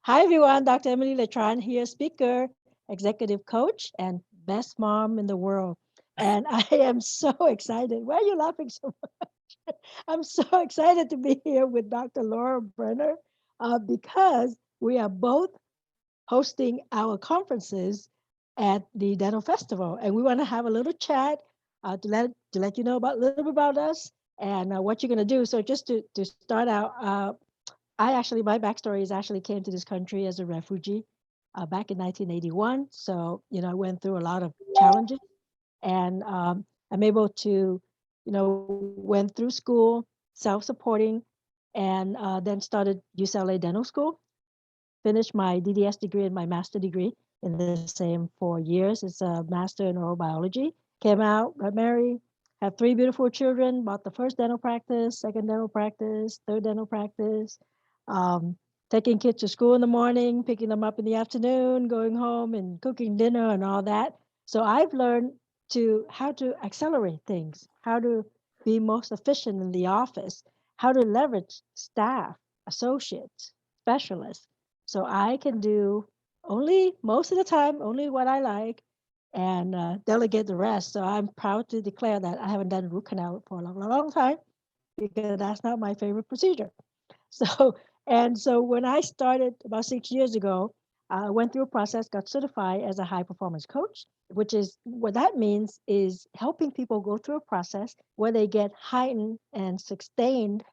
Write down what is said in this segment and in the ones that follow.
Hi, everyone. Dr. Emily Letran here, speaker, executive coach, and best mom in the world. And I am so excited. Why are you laughing so much? I'm so excited to be here with Dr. Laura Brenner because we are both hosting our conferences at the Dental Festival. And we want to have a little chat to let you know about a little bit about us and what you're going to do. So just to start out, my backstory is actually came to this country as a refugee back in 1981. So, I went through a lot of challenges and I'm able to, went through school, self-supporting, and then started UCLA Dental School, finished my DDS degree and my master degree in the same 4 years. It's a master in oral biology. Came out, got married, had three beautiful children, bought the first dental practice, second dental practice, third dental practice, um, taking kids to school in the morning, picking them up in the afternoon, going home and cooking dinner and all that. So I've learned to how to accelerate things, how to be most efficient in the office, how to leverage staff, associates, specialists. So I can do only most of the time, only what I like and delegate the rest. So I'm proud to declare that I haven't done root canal for a long, long time because that's not my favorite procedure. So, and so when I started about 6 years ago, I went through a process, got certified as a high performance coach, which is what that means is helping people go through a process where they get heightened and sustained,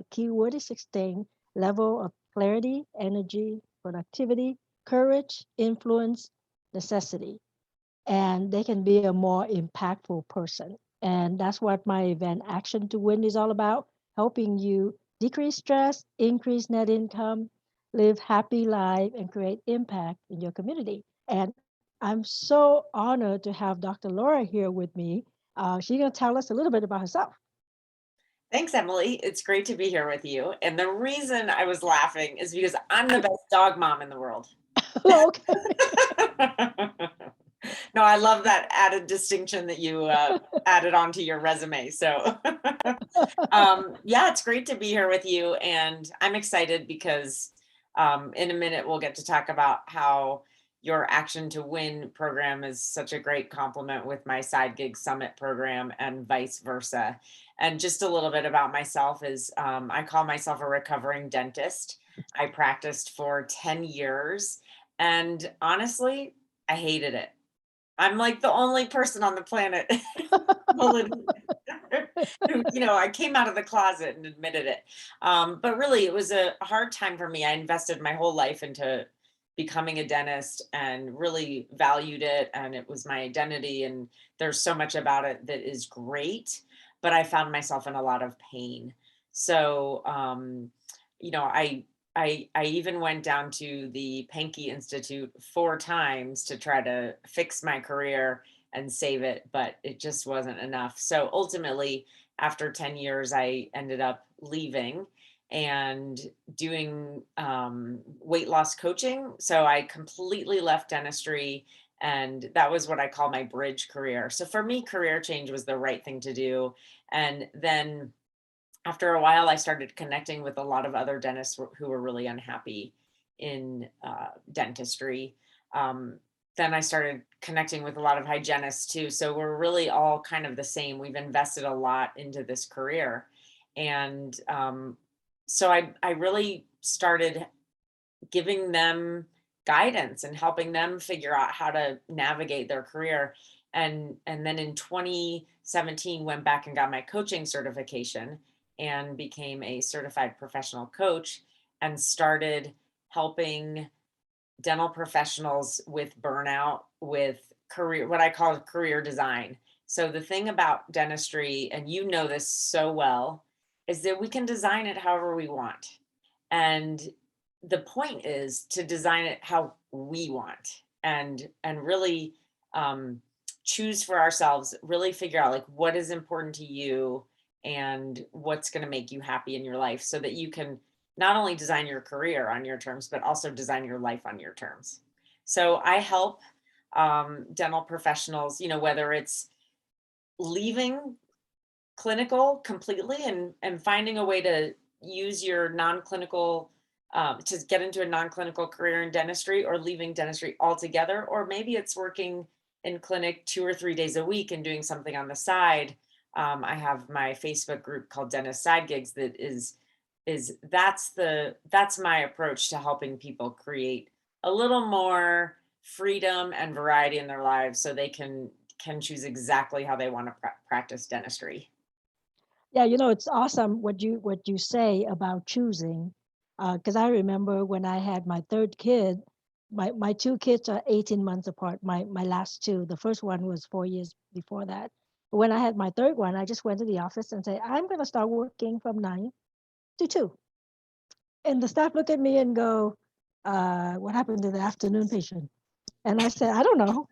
keyword is sustained, level of clarity, energy, productivity, courage, influence, necessity, and they can be a more impactful person. And that's what my event Action to Win is all about, helping you decrease stress, increase net income, live happy life, and create impact in your community. And I'm so honored to have Dr. Laura here with me. She's going to tell us a little bit about herself. Thanks, Emily. It's great to be here with you. And the reason I was laughing is because I'm the best dog mom in the world. Okay. No, I love that added distinction that you added onto your resume. So, yeah, it's great to be here with you. And I'm excited because in a minute we'll get to talk about how your Action to Win program is such a great complement with my Side Gig Summit program and vice versa. And just a little bit about myself is I call myself a recovering dentist. I practiced for 10 years and honestly, I hated it. I'm like the only person on the planet who, I came out of the closet and admitted it. But really, it was a hard time for me. I invested my whole life into becoming a dentist and really valued it. And it was my identity. And there's so much about it that is great. But I found myself in a lot of pain. So, you know, I I even went down to the Pankey Institute 4 times to try to fix my career and save it, but it just wasn't enough. So ultimately, after 10 years, I ended up leaving and doing weight loss coaching. So I completely left dentistry, and that was what I call my bridge career. So for me, career change was the right thing to do. And then after a while, I started connecting with a lot of other dentists who were really unhappy in dentistry. Um, then I started connecting with a lot of hygienists too. So we're really all kind of the same. We've invested a lot into this career. And so I really started giving them guidance and helping them figure out how to navigate their career. And then in 2017 went back and got my coaching certification and became a certified professional coach and started helping dental professionals with burnout, with career, what I call career design. So the thing about dentistry, and you know this so well, is that we can design it however we want. And the point is to design it how we want and really um, choose for ourselves, really figure out like what is important to you and what's going to make you happy in your life so that you can not only design your career on your terms, but also design your life on your terms. So I help dental professionals, whether it's leaving clinical completely and finding a way to use your non-clinical to get into a non-clinical career in dentistry, or leaving dentistry altogether, or maybe it's working in clinic 2 or 3 days a week and doing something on the side. I have my Facebook group called Dentist Side Gigs that is that's my approach to helping people create a little more freedom and variety in their lives so they can choose exactly how they want to practice dentistry. Yeah, it's awesome what you say about choosing. Because I remember when I had my third kid, my two kids are 18 months apart. My last two, the first one was 4 years before that. But when I had my third one, I just went to the office and said, I'm going to start working from 9 to 2. And the staff look at me and go, what happened to the afternoon patient? And I said, I don't know.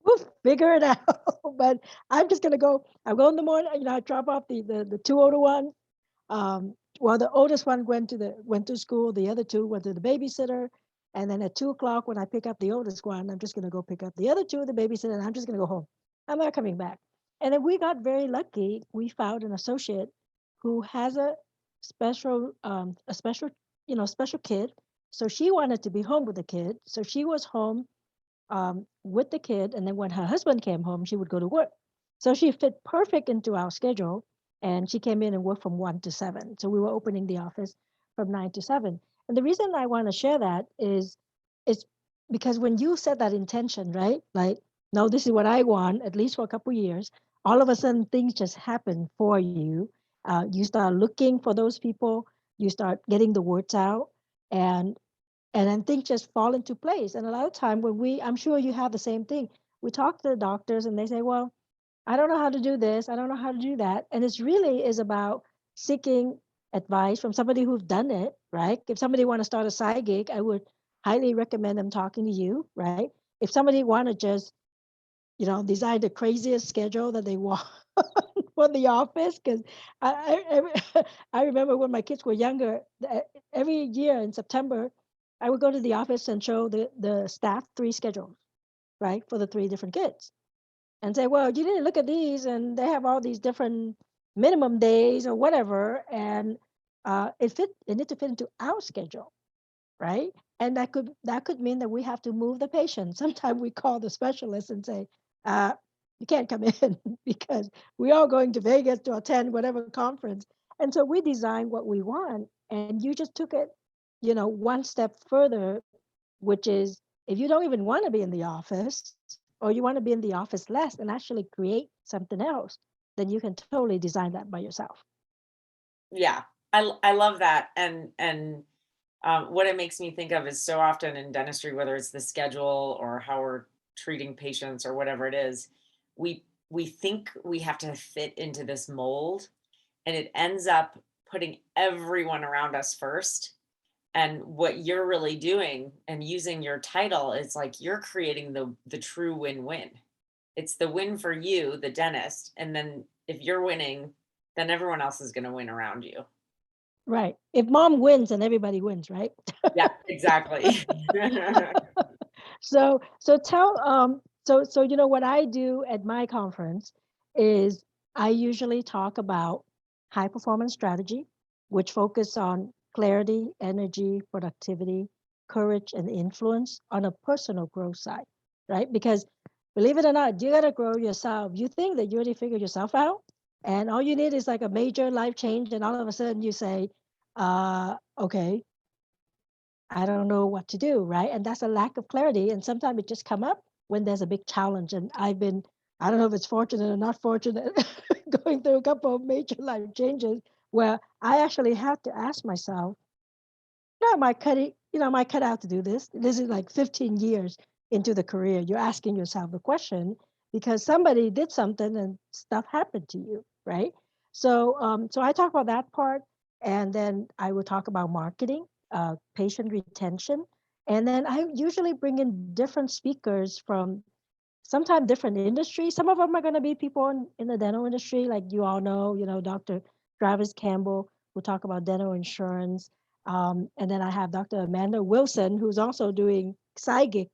We'll figure it out. But I'm just gonna go. I go in the morning. I drop off the two older ones. Well, the oldest one went to school. The other two went to the babysitter. And then at 2 o'clock, when I pick up the oldest one, I'm just gonna go pick up the other two, the babysitter, and I'm just gonna go home. I'm not coming back. And then we got very lucky. We found an associate who has a special kid. So she wanted to be home with the kid. So she was home with the kid. And then when her husband came home, she would go to work. So she fit perfect into our schedule. And she came in and worked from 1 to 7. So we were opening the office from 9 to 7. And the reason I want to share that is because when you set that intention, right? Like, no, this is what I want, at least for a couple of years, all of a sudden things just happen for you. You start looking for those people, you start getting the words out, and and then things just fall into place. And a lot of time when I'm sure you have the same thing. We talk to the doctors and they say, well, I don't know how to do this. I don't know how to do that. And it's really is about seeking advice from somebody who's done it, right? If somebody want to start a side gig, I would highly recommend them talking to you, right? If somebody want to just, design the craziest schedule that they want for the office, because I remember when my kids were younger, every year in September, I would go to the office and show the staff 3 schedules, right, for the 3 different kids and say, well, you didn't look at these, and they have all these different minimum days or whatever, and it need to fit into our schedule, right? And that could mean that we have to move the patient. Sometimes we call the specialist and say, uh, you can't come in because we are going to Vegas to attend whatever conference. And so we design what we want, and you just took it, one step further, which is if you don't even want to be in the office or you want to be in the office less and actually create something else, then you can totally design that by yourself. Yeah, I love that, and what it makes me think of is so often in dentistry, whether it's the schedule or how we're treating patients or whatever it is, we think we have to fit into this mold, and it ends up putting everyone around us first. And what you're really doing and using your title is like you're creating the true win-win. It's the win for you, the dentist, and then if you're winning, then everyone else is going to win around you. Right. If mom wins, then everybody wins, right? Yeah, exactly. So tell so what I do at my conference is I usually talk about high performance strategy, which focus on clarity, energy, productivity, courage, and influence on a personal growth side, right? Because believe it or not, you gotta grow yourself. You think that you already figured yourself out, and all you need is like a major life change, and all of a sudden you say, okay, I don't know what to do, right? And that's a lack of clarity. And sometimes it just come up when there's a big challenge. And I don't know if it's fortunate or not fortunate, going through a couple of major life changes where I actually have to ask myself, am I cut out to do this? This is like 15 years into the career. You're asking yourself the question because somebody did something and stuff happened to you, right? So I talk about that part, and then I will talk about marketing, patient retention, and then I usually bring in different speakers from sometimes different industries. Some of them are going to be people in the dental industry, like you all know, Dr. Travis Campbell will talk about dental insurance. And then I have Dr. Amanda Wilson, who's also doing psychic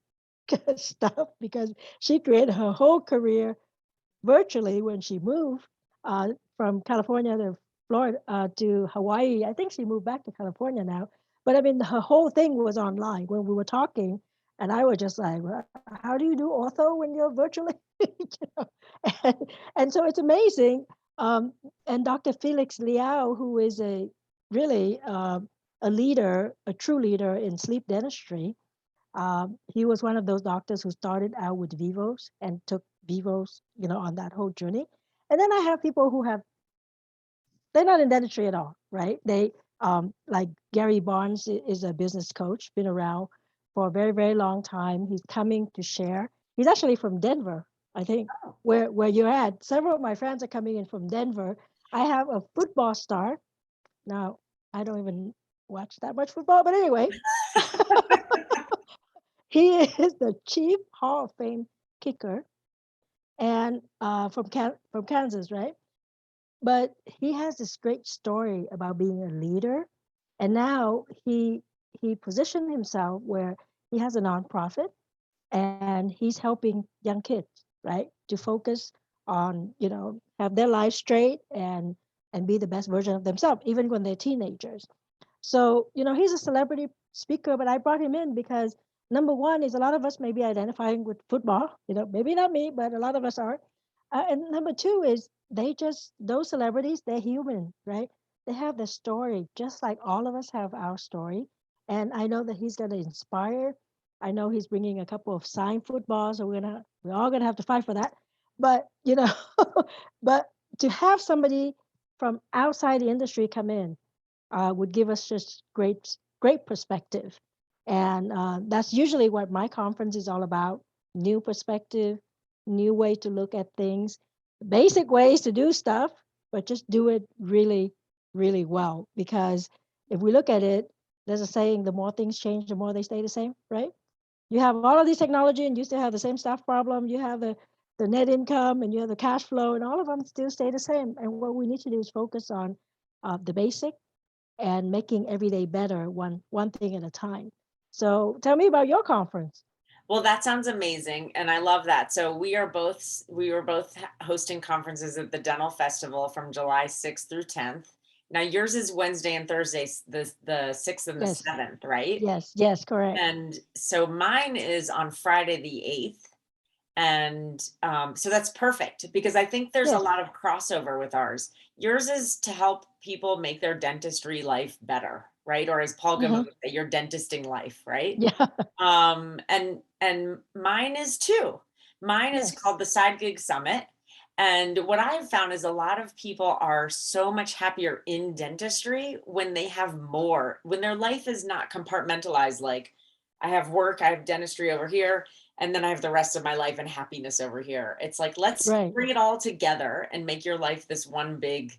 stuff because she created her whole career virtually when she moved from California to Florida to Hawaii. I think she moved back to California now. But I mean, her whole thing was online when we were talking, and I was just like, "Well, how do you do ortho when you're virtually?" You know? And so it's amazing. Um, and Dr. Felix Liao, who is a really a leader, a true leader in sleep dentistry, he was one of those doctors who started out with Vivos and took Vivos, on that whole journey. And then I have people who have they're not in dentistry at all, right? They like Gary Barnes is a business coach, been around for a very, very long time. He's coming to share. He's actually from Denver, I think, where you're at. Several of my friends are coming in from Denver. I have a football star. Now, I don't even watch that much football, but anyway, he is the chief Hall of Fame kicker and from Kansas, right? But he has this great story about being a leader, and now he positioned himself where he has a nonprofit and he's helping young kids, right, to focus on have their life straight and be the best version of themselves, even when they're teenagers. So, he's a celebrity speaker, but I brought him in because number one is a lot of us may be identifying with football, maybe not me, but a lot of us are. And number two is those celebrities, they're human, right? They have the story, just like all of us have our story. And I know that he's going to inspire. I know he's bringing a couple of signed footballs, so we're all gonna have to fight for that. But but to have somebody from outside the industry come in would give us just great perspective. And that's usually what my conference is all about: new perspective, new way to look at things, basic ways to do stuff, but just do it really, really well. Because if we look at it, there's a saying: the more things change, the more they stay the same, right? You have all of these technology and you still have the same staff problem. You have the net income and you have the cash flow, and all of them still stay the same. And what we need to do is focus on the basic and making every day better, one thing at a time. So tell me about your conference. Well, that sounds amazing, and I love that. So we were both hosting conferences at the Dental Festival from July 6th through 10th. Now yours is Wednesday and Thursdays, the 6th and the Yes, 7th, right? yes, correct. And so mine is on Friday the 8th. And so that's perfect because I think there's a Yes. lot of crossover with ours. Yours is to help people make their dentistry life better, right? Or as Paul Gilman Hmm. would say, your dentisting life, right? Yeah. And mine is too. Mine is Yes. called the Side Gig Summit. And what I've found is a lot of people are so much happier in dentistry when they have more, when their life is not compartmentalized, like I have work, I have dentistry over here, and then I have the rest of my life and happiness over here. It's like, let's Right. bring it all together and make your life this one big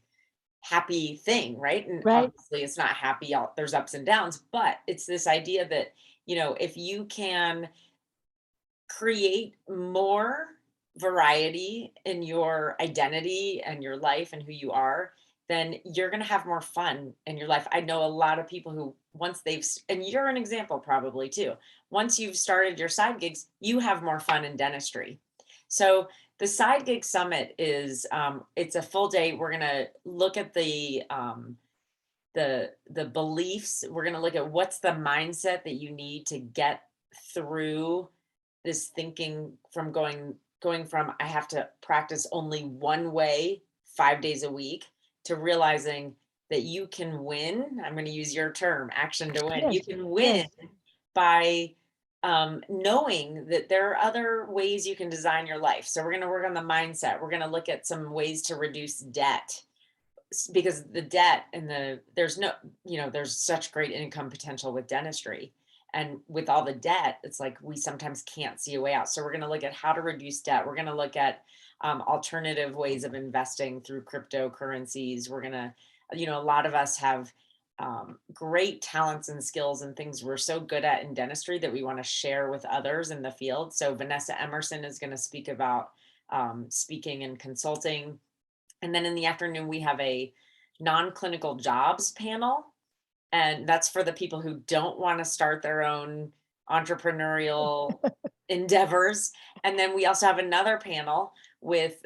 happy thing, right? And Right. obviously it's not happy, there's ups and downs, but it's this idea that, if you can create more variety in your identity and your life and who you are, then you're going to have more fun in your life. I know a lot of people who once and you're an example probably too. Once you've started your side gigs, you have more fun in dentistry. So the side gig summit is it's a full day. We're going to look at the beliefs. We're going to look at what's the mindset that you need to get through this thinking from going from I have to practice only one way 5 days a week to realizing that you can win. I'm going to use your term, action to win. You Yes. can win Yes. by knowing that there are other ways you can design your life. So we're going to work on the mindset. We're going to look at some ways to reduce debt because the debt and there's no, there's such great income potential with dentistry. And with all the debt, it's like we sometimes can't see a way out. So we're going to look at how to reduce debt. We're going to look at alternative ways of investing through cryptocurrencies. We're going to, a lot of us have great talents and skills and things we're so good at in dentistry that we want to share with others in the field. So Vanessa Emerson is going to speak about speaking and consulting. And then in the afternoon, we have a non-clinical jobs panel. And that's for the people who don't want to start their own entrepreneurial endeavors. And then we also have another panel with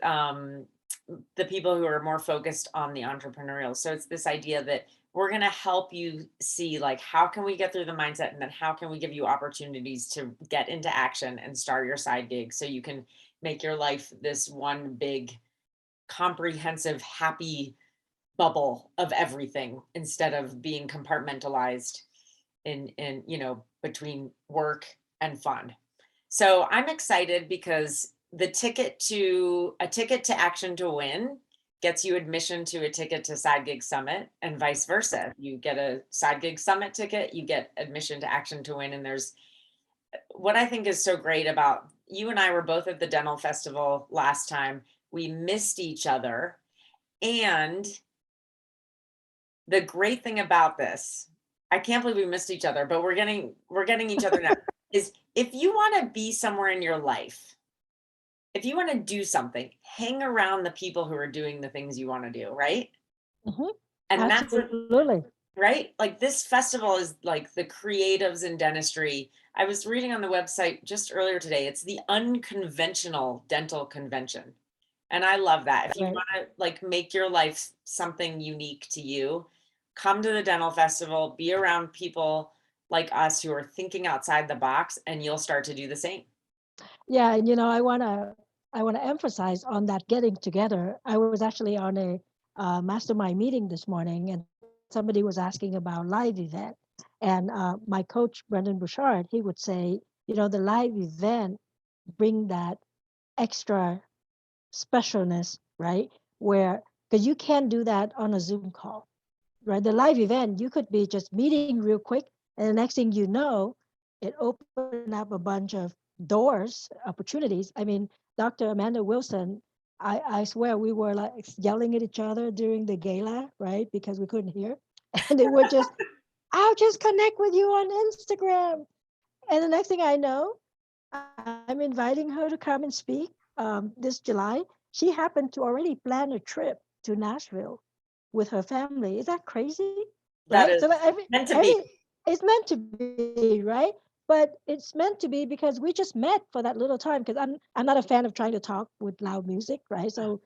the people who are more focused on the entrepreneurial. So it's this idea that we're going to help you see, like, how can we get through the mindset, and then how can we give you opportunities to get into action and start your side gig so you can make your life this one big comprehensive happy bubble of everything, instead of being compartmentalized in between work and fun. So I'm excited because a ticket to Action to Win gets you admission to a ticket to Side Gig Summit, and vice versa. You get a Side Gig Summit ticket, you get admission to Action to Win. And there's what I think is so great about, you and I were both at the dental festival last time. We missed each other. And the great thing about this, I can't believe we missed each other, but we're getting each other now, is if you want to be somewhere in your life, if you want to do something, hang around the people who are doing the things you want to do, right? Hmm. And that's Absolutely. right. Like, this festival is like the creatives in dentistry. I was reading on the website just earlier today, it's the unconventional dental convention. And I love that. If you Right. want to, like, make your life something unique to you, come to the dental festival, be around people like us who are thinking outside the box, and you'll start to do the same. Yeah, and I want to emphasize on that getting together. I was actually on a mastermind meeting this morning, and somebody was asking about live event, and my coach Brendan Bouchard, he would say, the live event bring that extra specialness, right? Where because you can't do that on a Zoom call, right? The live event, you could be just meeting real quick, and the next thing you know, it opened up a bunch of doors, opportunities. I mean, Dr. Amanda Wilson, I swear we were like yelling at each other during the gala, right? Because we couldn't hear. And it would just, I'll just connect with you on Instagram. And the next thing I know, I'm inviting her to come and speak this July. She happened to already plan a trip to Nashville with her family. Is that crazy? That Right? is So like meant to be. it's meant to be, right? But it's meant to be because we just met for that little time. Because I'm not a fan of trying to talk with loud music, right? So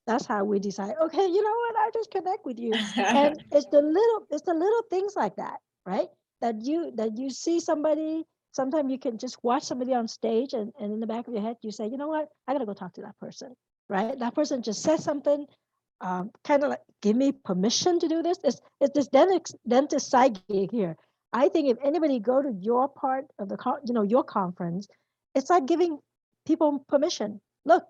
that's how we decide. Okay, you know what? I'll just connect with you. And it's the little things like that, right? That you see somebody. Sometimes you can just watch somebody on stage, and in the back of your head, you say, you know what? I gotta go talk to that person, right? That person just said something, kind of like, give me permission to do this. It's this dentist side gig here. I think if anybody go to your part of your conference, it's like giving people permission. Look,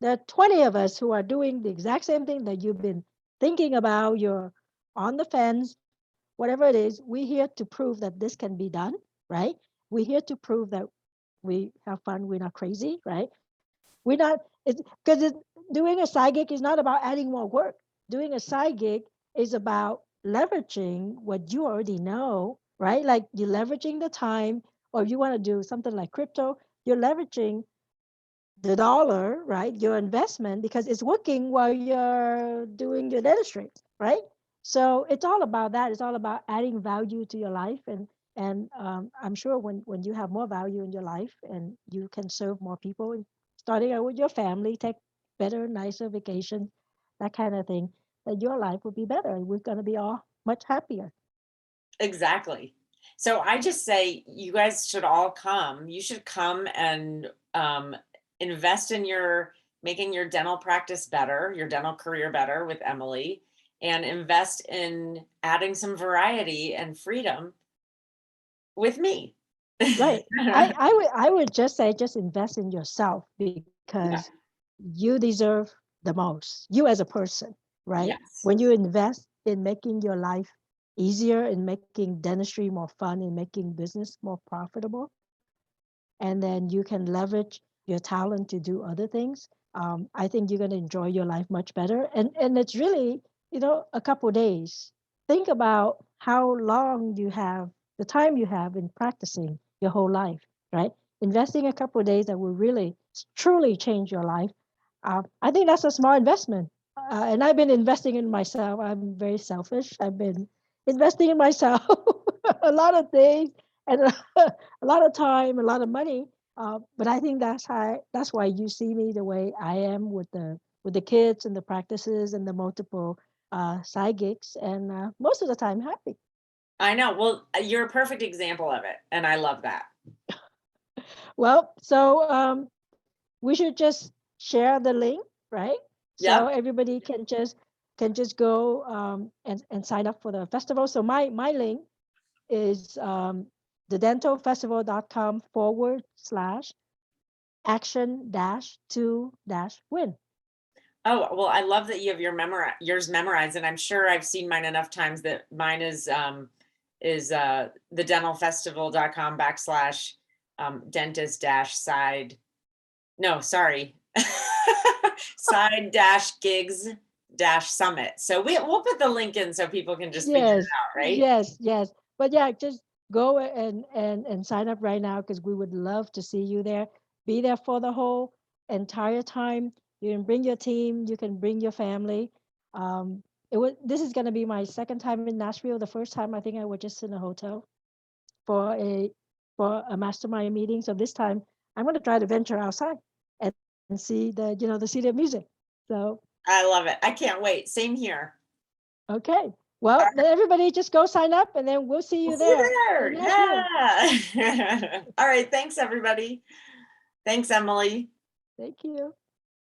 there are 20 of us who are doing the exact same thing that you've been thinking about. You're on the fence, whatever it is. We're here to prove that this can be done, right? We're here to prove that we have fun. We're not crazy, right? We're not, because doing a side gig is not about adding more work. Doing a side gig is about leveraging what you already know, right? Like you're leveraging the time, or if you want to do something like crypto, you're leveraging the dollar, right? Your investment, because it's working while you're doing your dentistry, right? So it's all about that. It's all about adding value to your life, and I'm sure when you have more value in your life and you can serve more people, and starting out with your family, take better, nicer vacations, that kind of thing, that your life will be better. We're going to be all much happier. Exactly. So I just say you guys should all come. You should come and invest in your making your dental practice better, your dental career better with Emily, and invest in adding some variety and freedom with me. Right. I would just say just invest in yourself because Yeah. you deserve the most. You as a person, right? Yes. When you invest in making your life easier, in making dentistry more fun, in making business more profitable, and then you can leverage your talent to do other things, I think you're going to enjoy your life much better. And it's really, a couple days. Think about how long you have, the time you have in practicing your whole life, right? Investing a couple of days that will really truly change your life. I think that's a smart investment. And I've been investing in myself. I'm very selfish. I've been investing in myself a lot of things and a lot of time, a lot of money. But I think that's why you see me the way I am with the with the kids and the practices and the multiple side gigs, and most of the time happy. I know. Well, you're a perfect example of it, and I love that. Well, so we should just share the link, right? So Yep. everybody can just go and sign up for the festival. So my link is thedentalfestival.com/action dash to dash win. Oh, well, I love that you have yours memorized, and I'm sure I've seen mine enough times that mine is thedentalfestival.com backslash dentist dash side. No, sorry. Side dash gigs dash summit. So we'll put the link in so people can just figure it Yes, out, right? yes. But yeah, just go and sign up right now because we would love to see you there. Be there for the whole entire time. You can bring your team, you can bring your family. This is gonna be my second time in Nashville. The first time I think I was just in a hotel for a mastermind meeting. So this time I'm gonna try to venture outside and see the city of music. So I love it. I can't wait. Same here. okay. All Well, right. then everybody just go sign up and then we'll see We'll you see you there there. in Nashville. Yeah. All right. Thanks, everybody. Thanks, Emily. Thank you.